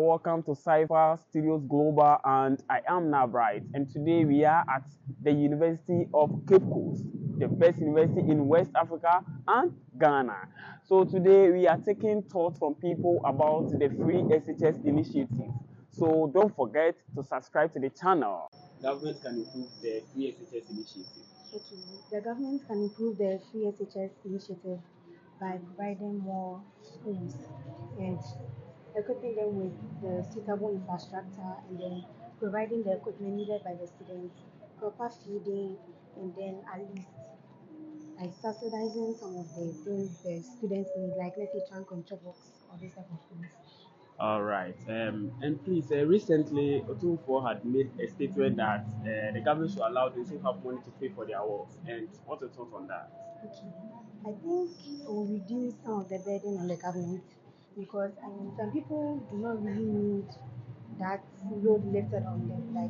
welcome to Cypher Studios Global, and I am Nabright. And today we are at the University of Cape Coast, the best university in West Africa and Ghana. So today we are taking thoughts from people about the free SHS initiative. So don't forget to subscribe to the channel. Government can improve the free SHS initiative. Okay, the government can improve the free SHS initiative by providing more schools and equipping them with the suitable infrastructure, and then providing the equipment needed by the students, proper feeding, and then at least like subsidizing some of the things the students need, like let's say trunk and box or this type of things. All right. And please, recently, Otumfour had made a statement that the government should allow those who have money to pay for their works. And what's your thought on that? Okay, I think it will reduce some of the burden on the government because I mean some people do not really need that load lifted on them, like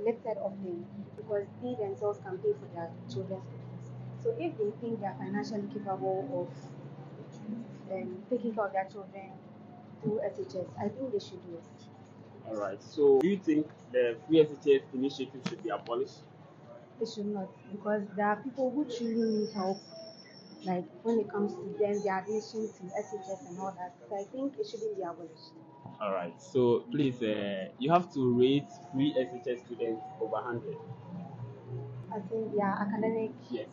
lifted off them, because they themselves can pay for their children's school fees. So if they think they are financially capable of taking care of their children through SHS, I think they should do it. All right. So, do you think the free SHS initiative should be abolished? It should not, because there are people who truly need help, like when it comes to them, their admission to SHS and all that. So I think it shouldn't be abolished. All right. So, please, you have to rate free SHS students over 100. I think their academic, Yes.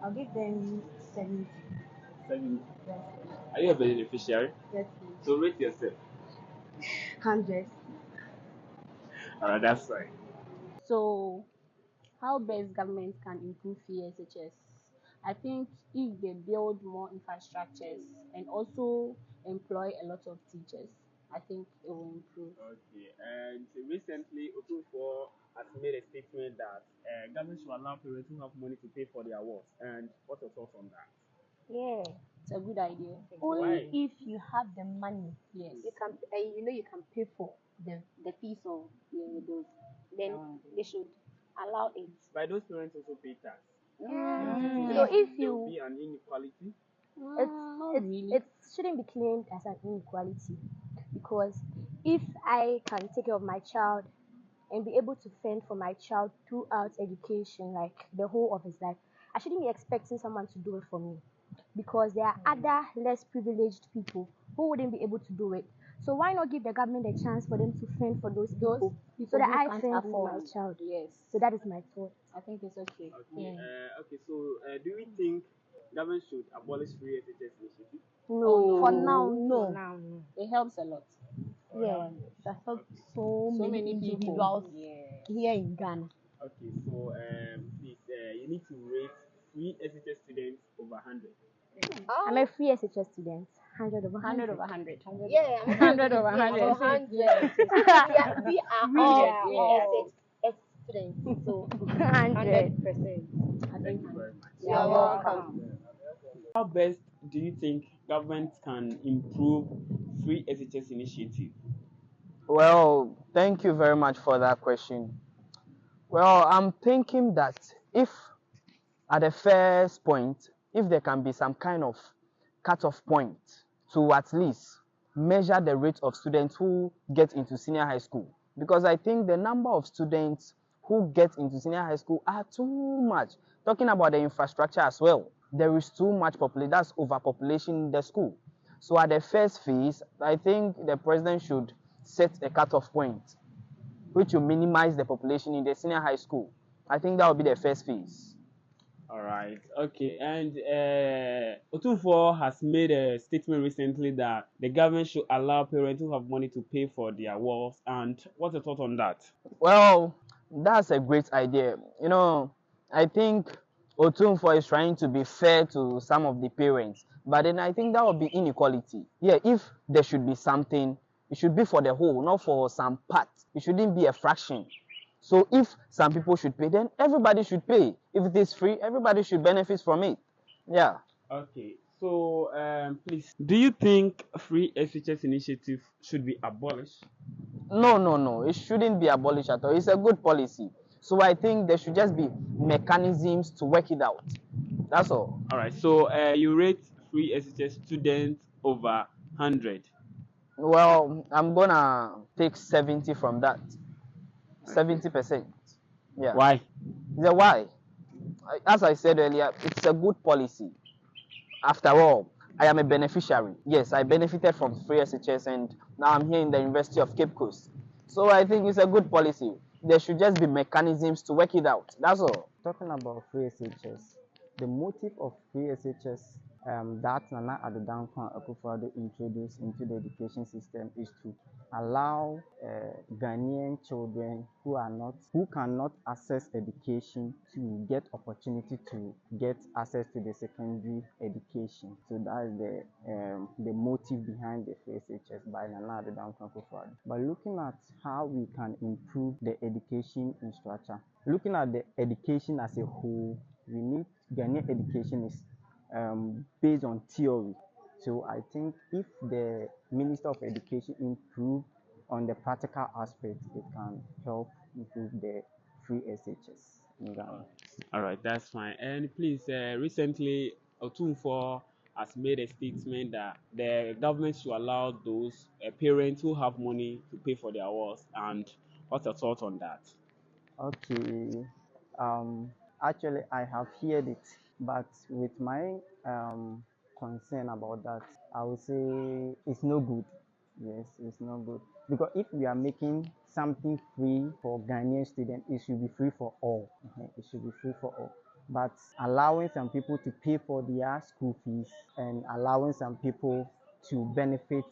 I'll give them 70. 70. Yes. Are you a beneficiary? Yes, So, rate yourself. 100. All right. That's fine. So, how best government can improve free SHS? I think if they build more infrastructures and also employ a lot of teachers, I think it will improve. Okay. And recently, Otumfour has made a statement that government should allow parents who have money to pay for their works. And what's your thoughts on that? Yeah, It's a good idea. only Why? if you have the money, Yes. you can you can pay for the fees of those. Then they should allow it. But those parents also pay tax. So There if will you be an inequality. Not really. it shouldn't be claimed as an inequality, because if I can take care of my child and be able to fend for my child throughout education, like the whole of his life, I shouldn't be expecting someone to do it for me, because there are other less privileged people who wouldn't be able to do it. So why not give the government a chance for them to fend for those people so that who I can't fend for my afford. child? Yes. So that is my thought. I think it's okay. Okay. Okay. So, do we think government should abolish free SHS initiative? No, for now, no. no. It helps a lot. Yeah, That helps so So many many individuals people. Yeah. here in Ghana. Okay. So, please, you need to rate free SHS students over 100. I'm a free SHS student. 100 over 100 100. over 100. Yeah, 100 over 100. 100. We are all SHS students, so 100. 100%. Thank you very much. You're welcome. How best do you think government can improve free SHS initiative? Well, thank you very much for that question. Well, I'm thinking that if at the first point, if there can be some kind of cut-off point to at least measure the rate of students who get into senior high school, because I think the number of students who get into senior high school are too much. Talking about the infrastructure as well, there is too much population. That's overpopulation in the school. So at the first phase, I think the president should set a cut-off point which will minimize the population in the senior high school. I think that will be the first phase. All right. Okay. And Otumfour has made a statement recently that the government should allow parents who have money to pay for their works. And what's your thought on that? Well, that's a great idea. You know, I think Otumfour is trying to be fair to some of the parents, but then I think that would be inequality. Yeah, if there should be something, it should be for the whole, not for some part. It shouldn't be a fraction. So if some people should pay, then everybody should pay. If it is free, everybody should benefit from it. Yeah. Okay. So, please, do you think free SHS initiative should be abolished? No. It shouldn't be abolished at all. It's a good policy. So I think there should just be mechanisms to work it out. That's all. All right. So, you rate free SHS students over 100. Well, I'm gonna take 70 from that. 70%. Yeah. Why? The why? As I said earlier, it's a good policy. After all, I am a beneficiary. Yes, I benefited from free SHS and now I'm here in the University of Cape Coast. So I think it's a good policy. There should just be mechanisms to work it out. That's all. Talking about free SHS, the motive of free SHS that Nana Addo Akufo-Addo introduced into the education system is to allow Ghanaian children who cannot access education to get opportunity to get access to the secondary education. So that is the motive behind the free SHS by Nana Addo Akufo-Addo. But looking at how we can improve the education infrastructure, looking at the education as a whole, we need Ghanaian education is based on theory. So I think if the Minister of Education improve on the practical aspect, it can help improve the free SHS in Ghana. All right, that's fine. And please, recently, Otumfour has made a statement that the government should allow those parents who have money to pay for their wards. And what's your thought on that? Okay. Actually, I have heard it, but with my concern about that, I would say it's no good. Yes, it's not good. Because if we are making something free for Ghanaian students, it should be free for all. It should be free for all. But allowing some people to pay for their school fees and allowing some people to benefit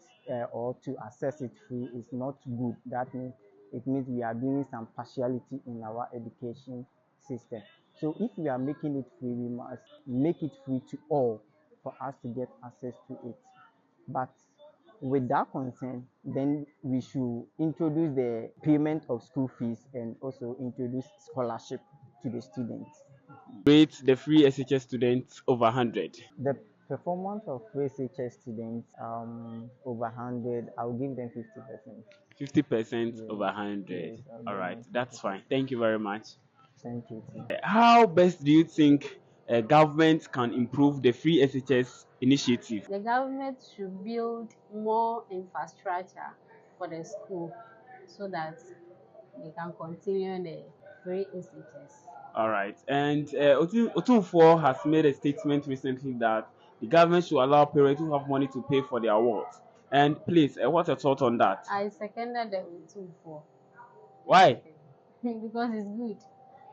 or to access it free is not good. That means it means we are doing some partiality in our education system. So if we are making it free, we must make it free to all for us to get access to it. But with that concern, then we should introduce the payment of school fees and also introduce scholarship to the students. Rate the free SHS students over 100. The performance of free SHS students over 100, I'll give them 50%. 50% Yes, over 100. yes, I'll All give right, them that's 50%. fine. Thank you very much. Thank you. How best do you think government can improve the free SHS initiative? The government should build more infrastructure for the school so that they can continue the free SHS. All right, and Otumfour has made a statement recently that the government should allow parents who have money to pay for their wards. And please, what's your thought on that? I seconded the Otumfour. Why? Because it's good.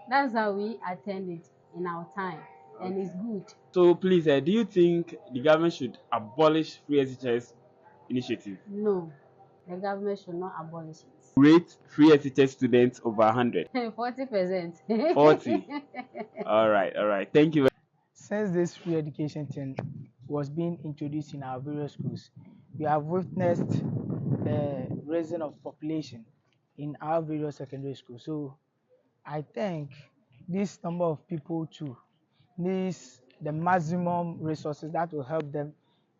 That's how we attend it in our time, and it's good. So please, do you think the government should abolish free SHS initiative? No, the government should not abolish it. Rate free SHS students over 100. 40%. 40. All right. Thank you. Since this free education thing was being introduced in our various schools, we have witnessed the raising of population in our various secondary schools. So I think this number of people too needs the maximum resources that will help them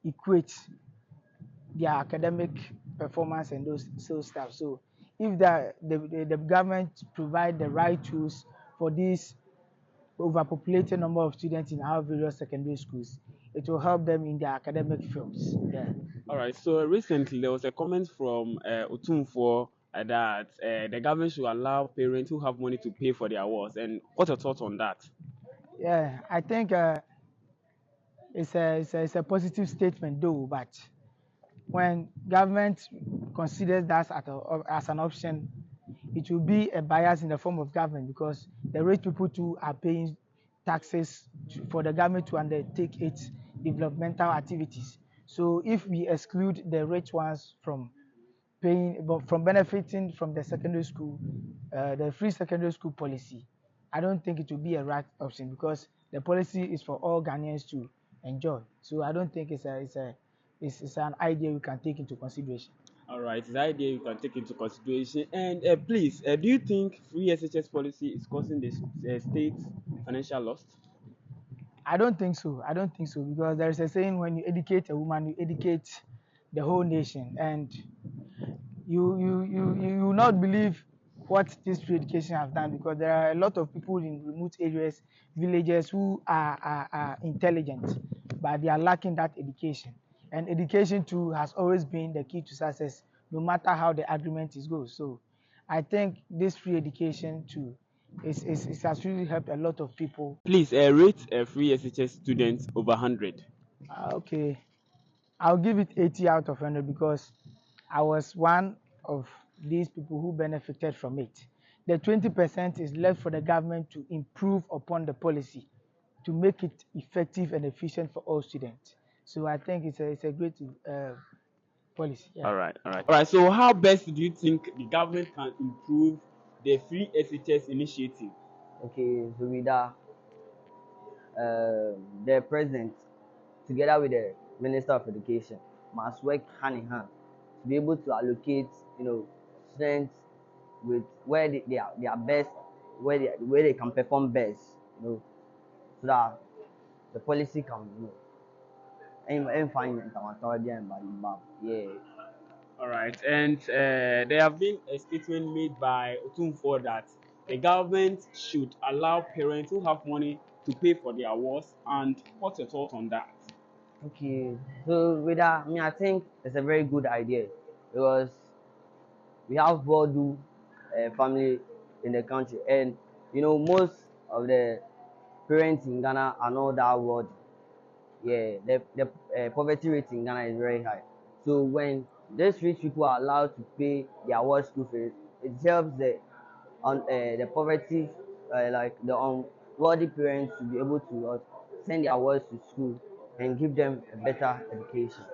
equate their academic performance and those stuff. So if the government provide the right tools for this overpopulated number of students in our various secondary schools, it will help them in their academic fields. Yeah. All right. So recently there was a comment from Otumfour that the government should allow parents who have money to pay for their wards. And what's your thoughts on that? Yeah, I think it's a positive statement though, but when government considers that as an option, it will be a bias in the form of government because the rich people too are paying taxes for the government to undertake its developmental activities. So if we exclude the rich ones from benefiting from the secondary school, the free secondary school policy, I don't think it will be a right option because the policy is for all Ghanaians to enjoy. So I don't think it's an idea we can take into consideration. All right, the idea you can take into consideration. And please, do you think free SHS policy is causing the state financial loss? I don't think so. I don't think so because there is a saying: when you educate a woman, you educate the whole nation, and you will not believe what this free education has done because there are a lot of people in remote areas, villages who are intelligent, but they are lacking that education. And education too has always been the key to success, no matter how the agreement is goes. So I think this free education too it has really helped a lot of people. Please rate a free SHS student over 100. Okay, I'll give it 80 out of 100 because I was one of these people who benefited from it. The 20% is left for the government to improve upon the policy to make it effective and efficient for all students. So I think it's a great policy. Yeah. All right. So how best do you think the government can improve the free SHS initiative? Okay, so with that, the president, together with the Minister of Education, must work hand in hand to be able to allocate, students with where they are best, where they can perform best, so that the policy can, and find yeah. All right, and there have been a statement made by Otumfour that the government should allow parents who have money to pay for their awards. And what's your thought on that? Okay, so with that, I think it's a very good idea because we have Vodou family in the country, and most of the parents in Ghana are not that worthy. Yeah, the poverty rate in Ghana is very high. So when these rich people are allowed to pay their world school fees, it helps the poverty, like the unworthy parents, to be able to send their words to school and give them a better education.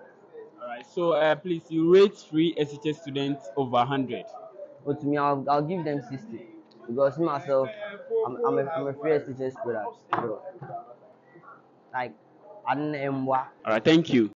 All right, so please, you rate free SHS students over 100. But to me, I'll give them 60 because me myself, I'm a free teacher product. So, like, I don't know. All right, thank you.